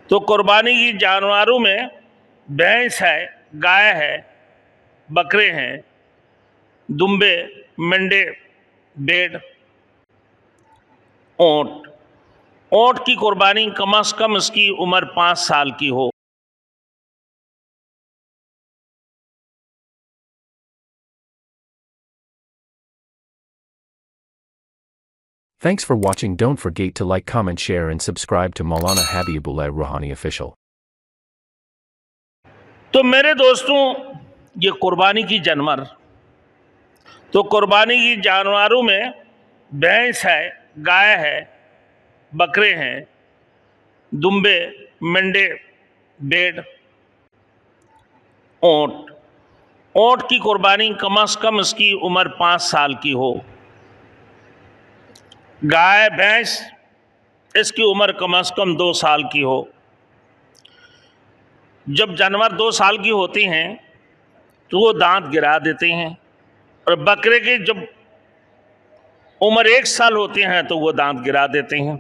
تو قربانی کی جانوروں میں بھینس ہے، گائے ہے، بکرے ہیں، دمبے، مینڈے، بھیڑ، اونٹ۔ اونٹ کی قربانی کم از کم اس کی عمر 5 سال کی ہو۔ Thanks for watching. Don't forget to like, comment, share and subscribe to Maulana Habibullah Rouhani Official. تو میرے دوستوں، یہ قربانی کی جانور، تو قربانی کی جانوروں میں بھینس ہے، گائے ہے، بکرے ہیں، دمبے، مینڈے، بھیڑ، اونٹ۔ اونٹ کی قربانی کم از کم اس کی عمر 5 سال کی ہو۔ گائے، بھینس، اس کی عمر کم از کم 2 سال کی ہو۔ جب جانور 2 سال کی ہوتی ہیں تو وہ دانت گرا دیتے ہیں، اور بکرے کی جب عمر 1 سال ہوتی ہیں تو وہ دانت گرا دیتے ہیں۔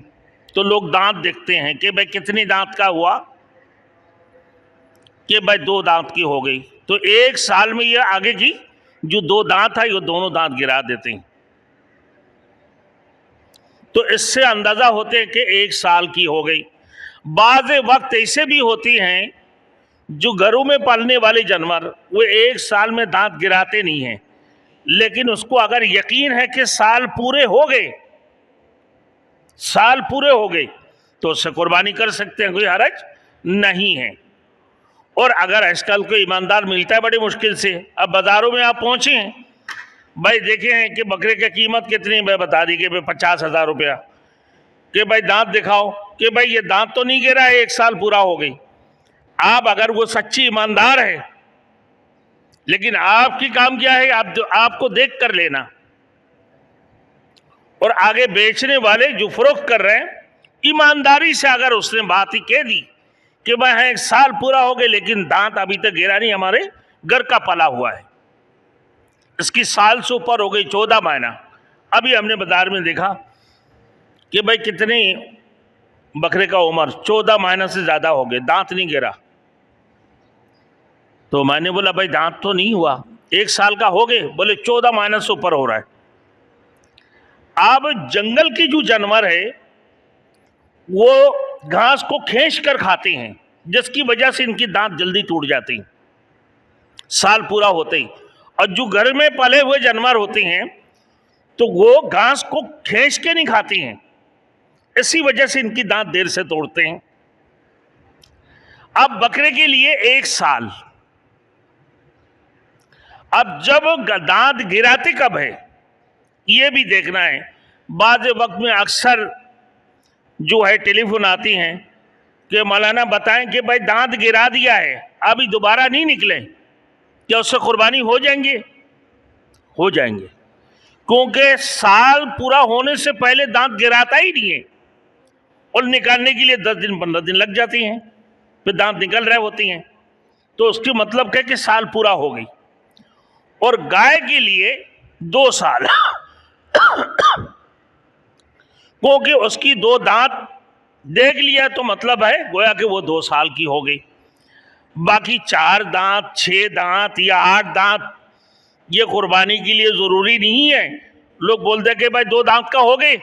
تو لوگ دانت دیکھتے ہیں کہ بھائی کتنی دانت کا ہوا، کہ بھائی 2 دانت کی ہو گئی، تو 1 سال میں یہ آگے کی جو 2 دانت ہے یہ دونوں دانت گرا دیتے ہیں۔ تو اس سے اندازہ ہوتے ہیں کہ 1 سال کی ہو گئی۔ بعض وقت ایسے بھی ہوتی ہیں جو گھروں میں پالنے والے جانور وہ 1 سال میں دانت گراتے نہیں ہیں، لیکن اس کو اگر یقین ہے کہ سال پورے ہو گئے تو اس سے قربانی کر سکتے ہیں، کوئی حرج نہیں ہے۔ اور اگر آج کل کوئی ایماندار ملتا ہے بڑی مشکل سے، اب بازاروں میں آپ پہنچے ہیں، بھائی دیکھیں ہیں کہ بکرے کی قیمت کتنی، میں بتا دی کہ 50,000 روپیہ، کہ بھائی دانت دکھاؤ، کہ بھائی یہ دانت تو نہیں گرا ہے، 1 سال پورا ہو گئی۔ آپ اگر وہ سچی ایماندار ہے، لیکن آپ کی کام کیا ہے، آپ کو دیکھ کر لینا، اور آگے بیچنے والے جو فروخت کر رہے ہیں ایمانداری سے اگر اس نے بات ہی کہہ دی کہ بھائی 1 سال پورا ہو گئے لیکن دانت ابھی تک گرا نہیں، ہمارے گھر کا پلا ہوا ہے، اس کی سال سے اوپر ہو گئی 14 مہینہ۔ ابھی ہم نے بازار میں دیکھا کہ بھائی کتنی بکرے کا عمر 14 مہینہ سے زیادہ ہو گئے، دانت نہیں گرا۔ تو میں نے بولا بھائی دانت تو نہیں ہوا، 1 سال کا ہو گئے، بولے 14 مہینہ سے اوپر ہو رہا ہے۔ اب جنگل کی جو جانور ہے وہ گھاس کو کھینچ کر کھاتے ہیں، جس کی وجہ سے ان کی دانت جلدی ٹوٹ جاتی ہیں سال پورا ہوتے ہی۔ اور جو گھر میں پالے ہوئے جانور ہوتے ہیں تو وہ گھاس کو کھینچ کے نہیں کھاتے ہیں، اسی وجہ سے ان کی دانت دیر سے توڑتے ہیں۔ اب بکرے کے لیے 1 سال، اب جب دانت گراتے کب ہے یہ بھی دیکھنا ہے۔ بعض وقت میں اکثر جو ہے ٹیلی فون آتی ہیں کہ مولانا بتائیں کہ بھائی دانت گرا دیا ہے، ابھی دوبارہ نہیں نکلے، کیا اس سے قربانی ہو جائیں گے؟ ہو جائیں گے، کیونکہ سال پورا ہونے سے پہلے دانت گراتا ہی نہیں ہے، اور نکالنے کے لیے 10 دن 15 دن لگ جاتی ہیں، پھر دانت نکل رہے ہوتی ہیں، تو اس کی مطلب کہ سال پورا ہو گئی۔ اور گائے کے لیے 2 سال، کیونکہ اس کی 2 دانت دیکھ لیا تو مطلب ہے گویا کہ وہ 2 سال کی ہو گئی۔ باقی 4 دانت، 6 دانت یا 8 دانت یہ قربانی کے لیے ضروری نہیں ہے۔ لوگ بولتے کہ بھائی 2 دانت کا ہو گئے،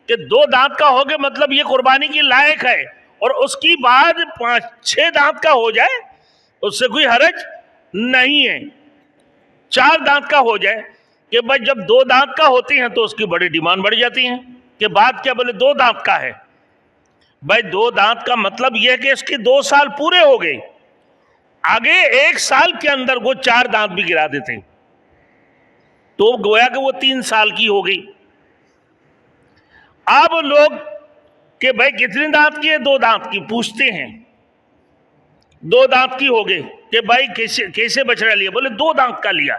کہ 2 دانت کا ہو گئے مطلب یہ قربانی کے لائق ہے، اور اس کی بعد 5-6 دانت کا ہو جائے اس سے کوئی حرج نہیں ہے۔ 4 دانت کا ہو جائے، کہ بھائی جب 2 دانت کا ہوتی ہیں تو اس کی بڑی ڈیمانڈ بڑھ جاتی ہیں، کہ بات کیا، بولے 2 دانت کا ہے۔ بھائی 2 دانت کا مطلب یہ ہے کہ اس کی 2 سال پورے ہو گئے، آگے 1 سال کے اندر وہ 4 دانت بھی گرا دیتے ہیں، تو گویا کہ وہ 3 سال کی ہو گئی۔ اب لوگ کہ بھائی کتنے دانت کی ہے، 2 دانت کی پوچھتے ہیں، 2 دانت کی ہو گئے، کہ بھائی کیسے بچڑا لیا، بولے 2 دانت کا لیا۔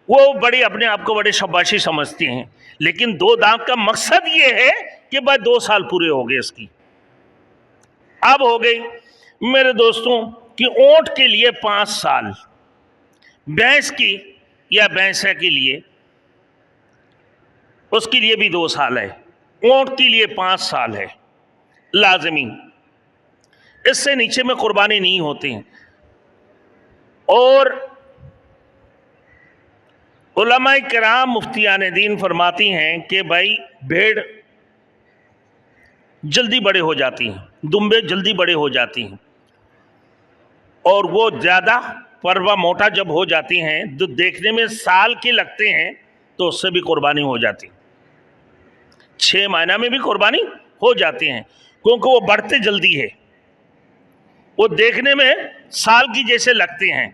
وہ بڑی اپنے آپ کو بڑے شباشی سمجھتے ہیں، لیکن 2 دانت کا مقصد یہ ہے کہ بھائی 2 سال پورے ہو گئے اس کی۔ اب ہو گئی میرے دوستوں کہ اونٹ کے لیے 5 سال، بھینس کی یا بھینسے کے لیے اس کے لیے بھی 2 سال ہے، اونٹ کے لیے 5 سال ہے لازمی۔ اس سے نیچے میں قربانی نہیں ہوتی ہیں. اور علماء کرام مفتیان دین فرماتی ہیں کہ بھائی بھیڑ جلدی بڑے ہو جاتی ہیں, دمبے جلدی بڑے ہو جاتی ہیں, اور وہ زیادہ پروا موٹا جب ہو جاتی ہیں تو دیکھنے میں سال کے لگتے ہیں, تو اس سے بھی قربانی ہو جاتی ہے. 6 مہینہ میں بھی قربانی ہو جاتی ہیں, کیونکہ وہ بڑھتے جلدی ہے, وہ دیکھنے میں سال کی جیسے لگتے ہیں.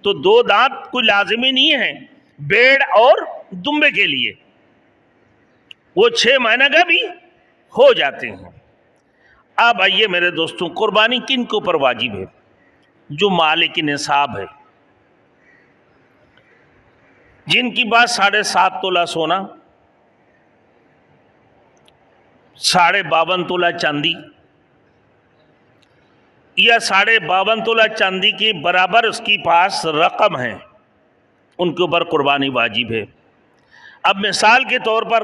تو 2 دانت کوئی لازمی نہیں ہے بیڑ اور دمبے کے لیے, وہ 6 مہینہ کا بھی ہو جاتے ہیں. اب آئیے میرے دوستوں, قربانی کن کے اوپر واجب ہے؟ جو مالک نصاب ہے, جن کی بات 7.5 تولہ سونا, 52.5 تولہ چاندی یا 52.5 تولہ چاندی کے برابر اس کی پاس رقم ہے, ان کے اوپر قربانی واجب ہے. اب مثال کے طور پر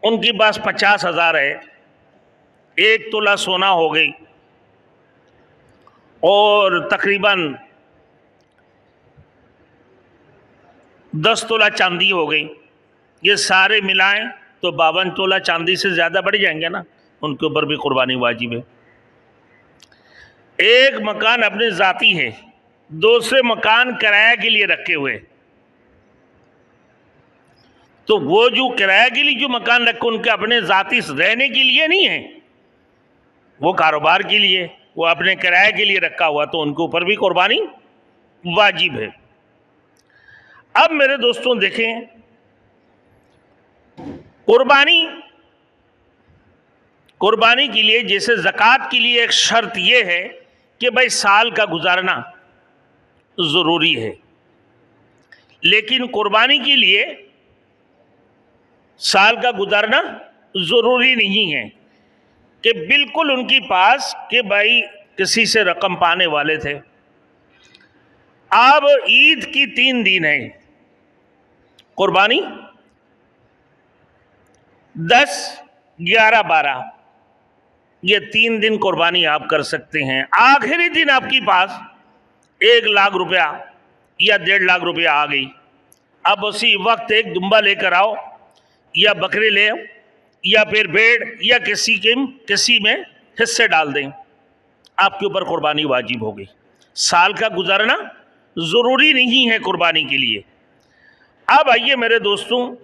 ان کی پاس 50,000 ہے, 1 تولہ سونا ہو گئی اور تقریباً 10 تولہ چاندی ہو گئی. یہ سارے ملائیں تو 52 تولہ چاندی سے زیادہ بڑھ جائیں گے نا, ان کے اوپر بھی قربانی واجب ہے. ایک مکان اپنے ذاتی ہے, دوسرے مکان کرایہ کے لیے رکھے ہوئے, تو وہ جو کرایہ کے لیے جو مکان رکھے ان کے اپنے ذاتی رہنے کے لیے نہیں ہے, وہ کاروبار کے لیے, وہ اپنے کرایہ کے لیے رکھا ہوا, تو ان کے اوپر بھی قربانی واجب ہے. اب میرے دوستوں دیکھیں, قربانی کے لیے جیسے زکوٰۃ کے لیے ایک شرط یہ ہے کہ بھائی سال کا گزارنا ضروری ہے, لیکن قربانی کے لیے سال کا گزارنا ضروری نہیں ہے کہ بالکل ان کی پاس کہ بھائی کسی سے رقم پانے والے تھے. اب عید کی 3 دن ہیں, قربانی 10, 11, 12, یہ 3 دن قربانی آپ کر سکتے ہیں. آخری دن آپ کی پاس 1 لاکھ روپیہ یا 1.5 لاکھ روپیہ آ گئی, اب اسی وقت ایک دمبا لے کر آؤ, یا بکرے لے آؤ, یا پھر بھیڑ, یا کسی میں حصے ڈال دیں, آپ کے اوپر قربانی واجب ہو گئی. سال کا گزارنا ضروری نہیں ہے قربانی کے لیے. اب آئیے میرے دوستوں,